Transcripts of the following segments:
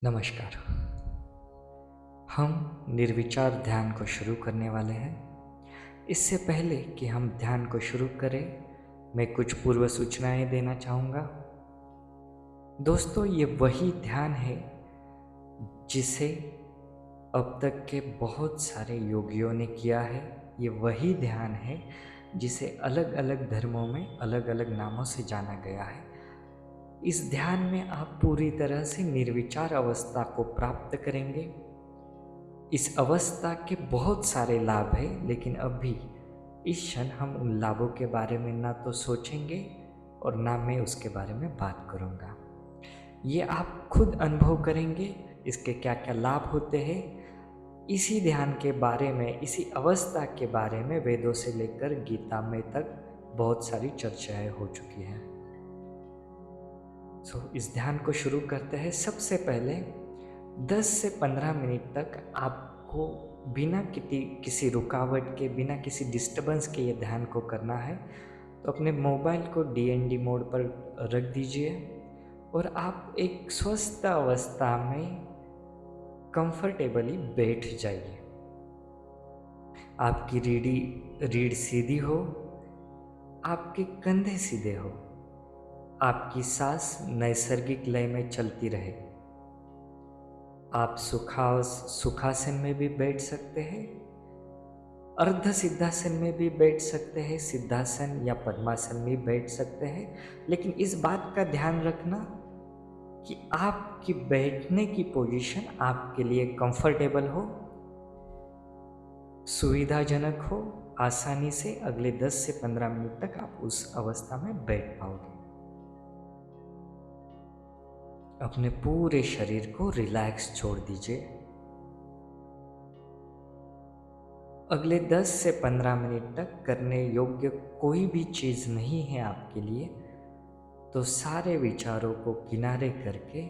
नमस्कार। हम निर्विचार ध्यान को शुरू करने वाले हैं। इससे पहले कि हम ध्यान को शुरू करें, मैं कुछ पूर्व सूचनाएं देना चाहूँगा। दोस्तों, ये वही ध्यान है जिसे अब तक के बहुत सारे योगियों ने किया है। ये वही ध्यान है जिसे अलग अलग धर्मों में अलग अलग नामों से जाना गया है। इस ध्यान में आप पूरी तरह से निर्विचार अवस्था को प्राप्त करेंगे। इस अवस्था के बहुत सारे लाभ हैं, लेकिन अभी इस क्षण हम उन लाभों के बारे में ना तो सोचेंगे और ना मैं उसके बारे में बात करूँगा। ये आप खुद अनुभव करेंगे, इसके क्या क्या लाभ होते हैं। इसी ध्यान के बारे में, इसी अवस्था के बारे में वेदों से लेकर गीता में तक बहुत सारी चर्चाएं हो चुकी हैं। इस ध्यान को शुरू करते हैं। सबसे पहले 10 से 15 मिनट तक आपको बिना किसी रुकावट के, बिना किसी डिस्टरबेंस के ये ध्यान को करना है। तो अपने मोबाइल को डीएनडी मोड पर रख दीजिए और आप एक स्वस्थ अवस्था में कंफर्टेबली बैठ जाइए। आपकी रीढ़ सीधी हो, आपके कंधे सीधे हो, आपकी सांस नैसर्गिक लय में चलती रहे। आप सुखासन में भी बैठ सकते हैं, अर्ध सिद्धासन में भी बैठ सकते हैं, सिद्धासन या पद्मासन में भी बैठ सकते हैं। लेकिन इस बात का ध्यान रखना कि आपकी बैठने की पोजीशन आपके लिए कंफर्टेबल हो, सुविधाजनक हो। आसानी से अगले 10 से 15 मिनट तक आप उस अवस्था में बैठ पाओगे। अपने पूरे शरीर को रिलैक्स छोड़ दीजिए। अगले 10 से 15 मिनट तक करने योग्य कोई भी चीज़ नहीं है आपके लिए, तो सारे विचारों को किनारे करके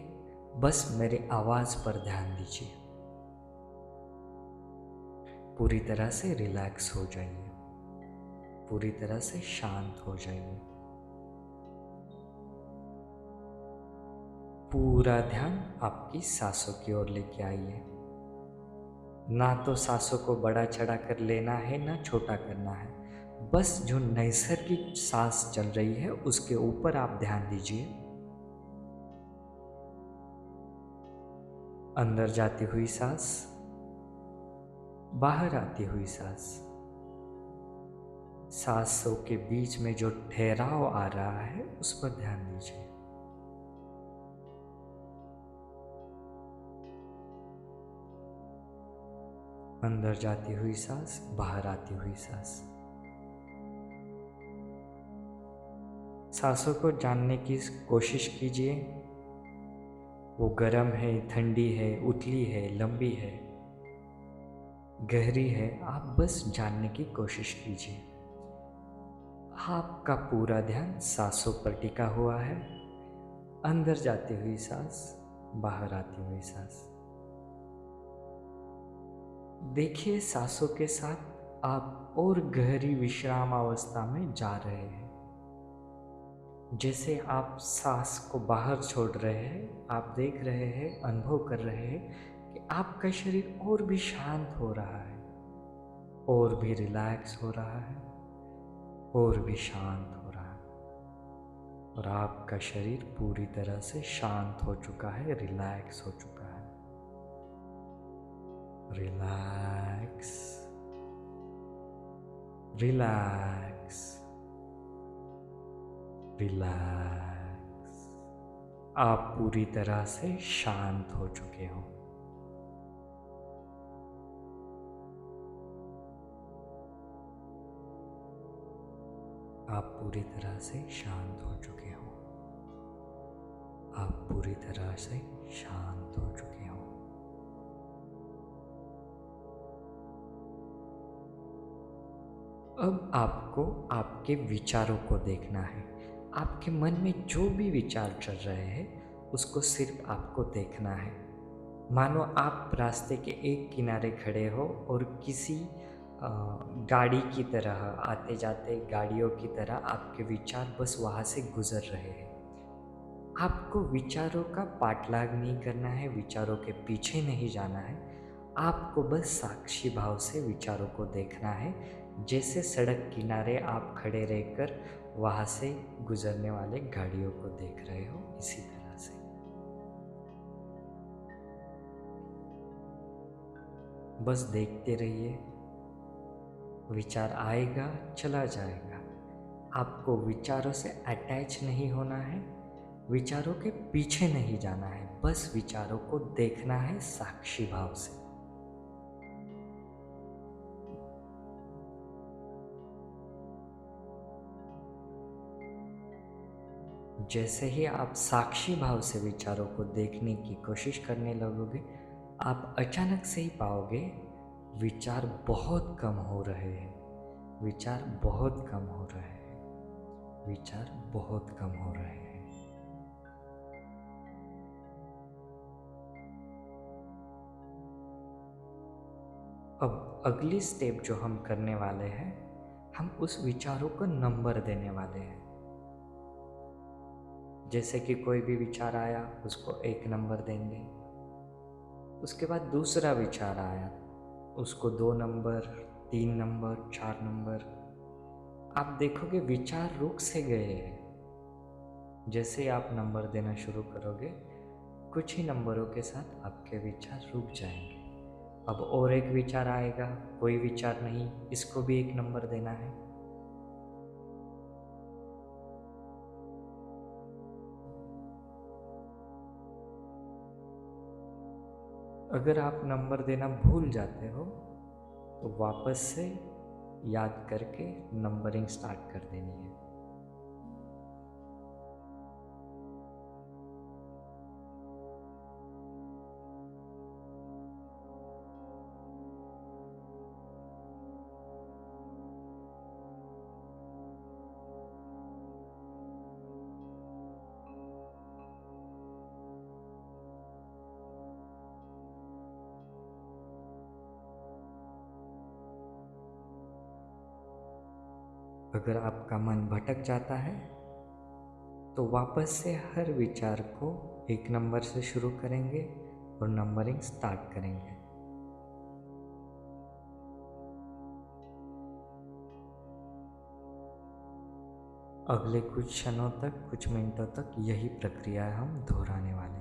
बस मेरे आवाज़ पर ध्यान दीजिए। पूरी तरह से रिलैक्स हो जाइए, पूरी तरह से शांत हो जाइए। पूरा ध्यान आपकी सांसों की ओर लेके आइए। ना तो सांसों को बड़ा चढ़ा कर लेना है, ना छोटा करना है। बस जो नैसर्गिक सांस चल रही है उसके ऊपर आप ध्यान दीजिए। अंदर जाती हुई सांस, बाहर आती हुई सांस। सांसों के बीच में जो ठहराव आ रहा है उस पर ध्यान दीजिए। अंदर जाती हुई सांस, बाहर आती हुई सांस। सांसों को जानने की कोशिश कीजिए। वो गर्म है, ठंडी है, उथली है, लंबी है, गहरी है, आप बस जानने की कोशिश कीजिए। आपका पूरा ध्यान सांसों पर टिका हुआ है। अंदर जाती हुई सांस, बाहर आती हुई सांस। देखिए, सांसों के साथ आप और गहरी विश्राम अवस्था में जा रहे हैं। जैसे आप सांस को बाहर छोड़ रहे हैं, आप देख रहे हैं, अनुभव कर रहे हैं कि आपका शरीर और भी शांत हो रहा है, और भी रिलैक्स हो रहा है, और भी शांत हो रहा है। और आपका शरीर पूरी तरह से शांत हो चुका है, रिलैक्स हो चुका है। Relax, relax, relax. आप पूरी तरह से शांत हो चुके हो। आप पूरी तरह से शांत हो चुके हो। आप पूरी तरह से शांत हो चुके हो। अब आपको आपके विचारों को देखना है। आपके मन में जो भी विचार चल रहे हैं उसको सिर्फ आपको देखना है। मानो आप रास्ते के एक किनारे खड़े हो और किसी गाड़ी की तरह, आते जाते गाड़ियों की तरह आपके विचार बस वहाँ से गुजर रहे हैं। आपको विचारों का पाठलाग नहीं करना है, विचारों के पीछे नहीं जाना है। आपको बस साक्षी भाव से विचारों को देखना है, जैसे सड़क किनारे आप खड़े रहकर वहाँ से गुजरने वाले गाड़ियों को देख रहे हो, इसी तरह से। बस देखते रहिए, विचार आएगा चला जाएगा। आपको विचारों से अटैच नहीं होना है, विचारों के पीछे नहीं जाना है, बस विचारों को देखना है साक्षी भाव से। जैसे ही आप साक्षी भाव से विचारों को देखने की कोशिश करने लगोगे, आप अचानक से ही पाओगे विचार बहुत कम हो रहे हैं, विचार बहुत कम हो रहे हैं, विचार बहुत कम हो रहे हैं। अब अगली स्टेप जो हम करने वाले हैं, हम उस विचारों को नंबर देने वाले हैं। जैसे कि कोई भी विचार आया उसको 1 नंबर देंगे, उसके बाद दूसरा विचार आया उसको 2 नंबर, 3 नंबर, 4 नंबर। आप देखोगे विचार रुक से गए हैं। जैसे आप नंबर देना शुरू करोगे, कुछ ही नंबरों के साथ आपके विचार रुक जाएंगे। अब और एक विचार आएगा, कोई विचार नहीं, इसको भी 1 नंबर देना है। अगर आप नंबर देना भूल जाते हो तो वापस से याद करके नंबरिंग स्टार्ट कर देनी है। अगर आपका मन भटक जाता है तो वापस से हर विचार को 1 नंबर से शुरू करेंगे और नंबरिंग स्टार्ट करेंगे। अगले कुछ क्षणों तक, कुछ मिनटों तक यही प्रक्रिया हम दोहराने वाले हैं।